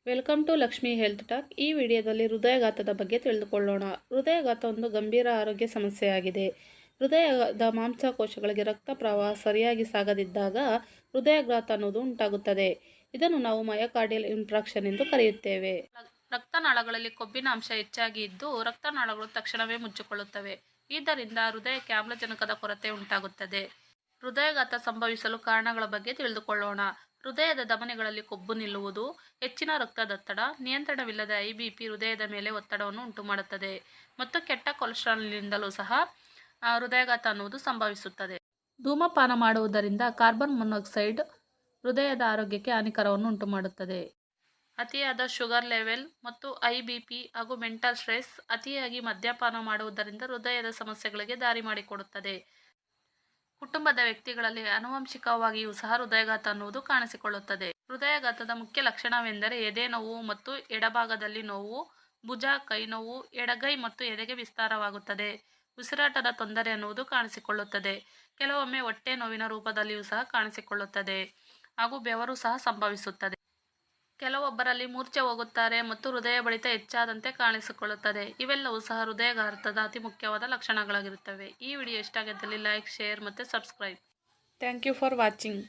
Welcome to Lakshmi health talk. ಈ ವಿಡಿಯೋದಲ್ಲಿ ಹೃದಯಾಘಾತದ ಬಗ್ಗೆ ತಿಳಿದುಕೊಳ್ಳೋಣ. ಹೃದಯಾಘಾತ ಒಂದು ಗಂಭೀರ ಆರೋಗ್ಯ ಸಮಸ್ಯೆಯಾಗಿದೆ. ಹೃದಯದ ಮಾಂಸಕೋಶಗಳಿಗೆ ರಕ್ತ ಪ್ರವಾಹ ಸರಿಯಾಗಿ ಸಾಗದಿದ್ದಾಗ ಹೃದಯಾಘಾತ ಅನ್ನೋದು ಉಂಟಾಗುತ್ತದೆ. ಇದನ್ನು ನಾವು ಮಯೋಕಾರ್ಡಿಯಲ್ ಇನ್ಫಾರ್ಕ್ಷನ್ ಎಂದು ಕರೆಯುತ್ತೇವೆ. ರಕ್ತನಾಳಗಳಲ್ಲಿ ಕೊಬ್ಬಿನ ಅಂಶ ಹೆಚ್ಚಾಗಿ ಇದ್ದು ರಕ್ತನಾಳಗಳು ತಕ್ಷಣವೇ ಮುಚ್ಚಿಕೊಳ್ಳುತ್ತವೆ. ಇದರಿಂದ ಹೃದಯಕ್ಕೆ ಆಮ್ಲಜನಕದ ಕೊರತೆ ಉಂಟಾಗುತ್ತದೆ. ಹೃದಯಾಘಾತ ಸಂಭವಿಸಲು ಕಾರಣಗಳ ಬಗ್ಗೆ ತಿಳಿದುಕೊಳ್ಳೋಣ. ಹೃದಯದ ಧಮನಿಗಳಲ್ಲಿ ಕೊಬ್ಬು ನಿಲ್ಲುವುದು, ಹೆಚ್ಚಿನ ರಕ್ತದೊತ್ತಡ, ನಿಯಂತ್ರಣವಿಲ್ಲದ ಐಬಿಪಿ ಹೃದಯದ ಮೇಲೆ ಒತ್ತಡವನ್ನು ಉಂಟುಮಾಡುತ್ತದೆ ಮತ್ತು ಕೆಟ್ಟ ಕೊಲೆಸ್ಟ್ರಾಲ್ನಿಂದಲೂ ಸಹ ಹೃದಯಾಘಾತ ಅನ್ನುವುದು ಸಂಭವಿಸುತ್ತದೆ. ಧೂಮಪಾನ ಮಾಡುವುದರಿಂದ ಕಾರ್ಬನ್ ಮೊನಾಕ್ಸೈಡ್ ಹೃದಯದ ಆರೋಗ್ಯಕ್ಕೆ ಹಾನಿಕರವನ್ನು ಉಂಟುಮಾಡುತ್ತದೆ. ಅತಿಯಾದ ಶುಗರ್ ಲೆವೆಲ್ ಮತ್ತು ಐಬಿಪಿ ಹಾಗೂ ಮೆಂಟಲ್ ಸ್ಟ್ರೆಸ್, ಅತಿಯಾಗಿ ಮದ್ಯಪಾನ ಮಾಡುವುದರಿಂದ ಹೃದಯದ ಸಮಸ್ಯೆಗಳಿಗೆ ದಾರಿ ಮಾಡಿಕೊಡುತ್ತದೆ. ಕುಟುಂಬದ ವ್ಯಕ್ತಿಗಳಲ್ಲಿ ಆನುವಂಶಿಕವಾಗಿಯೂ ಸಹ ಹೃದಯಾಘಾತ ಅನ್ನುವುದು ಕಾಣಿಸಿಕೊಳ್ಳುತ್ತದೆ. ಹೃದಯಾಘಾತದ ಮುಖ್ಯ ಲಕ್ಷಣವೆಂದರೆ ಎದೆ ನೋವು ಮತ್ತು ಎಡಭಾಗದಲ್ಲಿ ನೋವು, ಭುಜ, ಕೈ ನೋವು, ಎಡಗೈ ಮತ್ತು ಎದೆಗೆ ವಿಸ್ತಾರವಾಗುತ್ತದೆ. ಉಸಿರಾಟದ ತೊಂದರೆ ಅನ್ನುವುದು ಕಾಣಿಸಿಕೊಳ್ಳುತ್ತದೆ. ಕೆಲವೊಮ್ಮೆ ಹೊಟ್ಟೆ ನೋವಿನ ರೂಪದಲ್ಲಿಯೂ ಸಹ ಕಾಣಿಸಿಕೊಳ್ಳುತ್ತದೆ ಹಾಗೂ ಬೆವರು ಸಹ ಸಂಭವಿಸುತ್ತದೆ. ಕೆಲವೊಬ್ಬರಲ್ಲಿ ಮೂರ್ಛೆ ಹೋಗುತ್ತಾರೆ ಮತ್ತು ಹೃದಯ ಬಡಿತ ಹೆಚ್ಚಾದಂತೆ ಕಾಣಿಸಿಕೊಳ್ಳುತ್ತದೆ. ಇವೆಲ್ಲವೂ ಸಹ ಹೃದಯಾಘಾತದ ಅತಿ ಮುಖ್ಯವಾದ ಲಕ್ಷಣಗಳಾಗಿರುತ್ತವೆ. ಈ ವಿಡಿಯೋ ಇಷ್ಟ ಆಗಿದ್ದಲ್ಲಿ ಲೈಕ್, ಶೇರ್ ಮತ್ತು subscribe. Thank you for watching.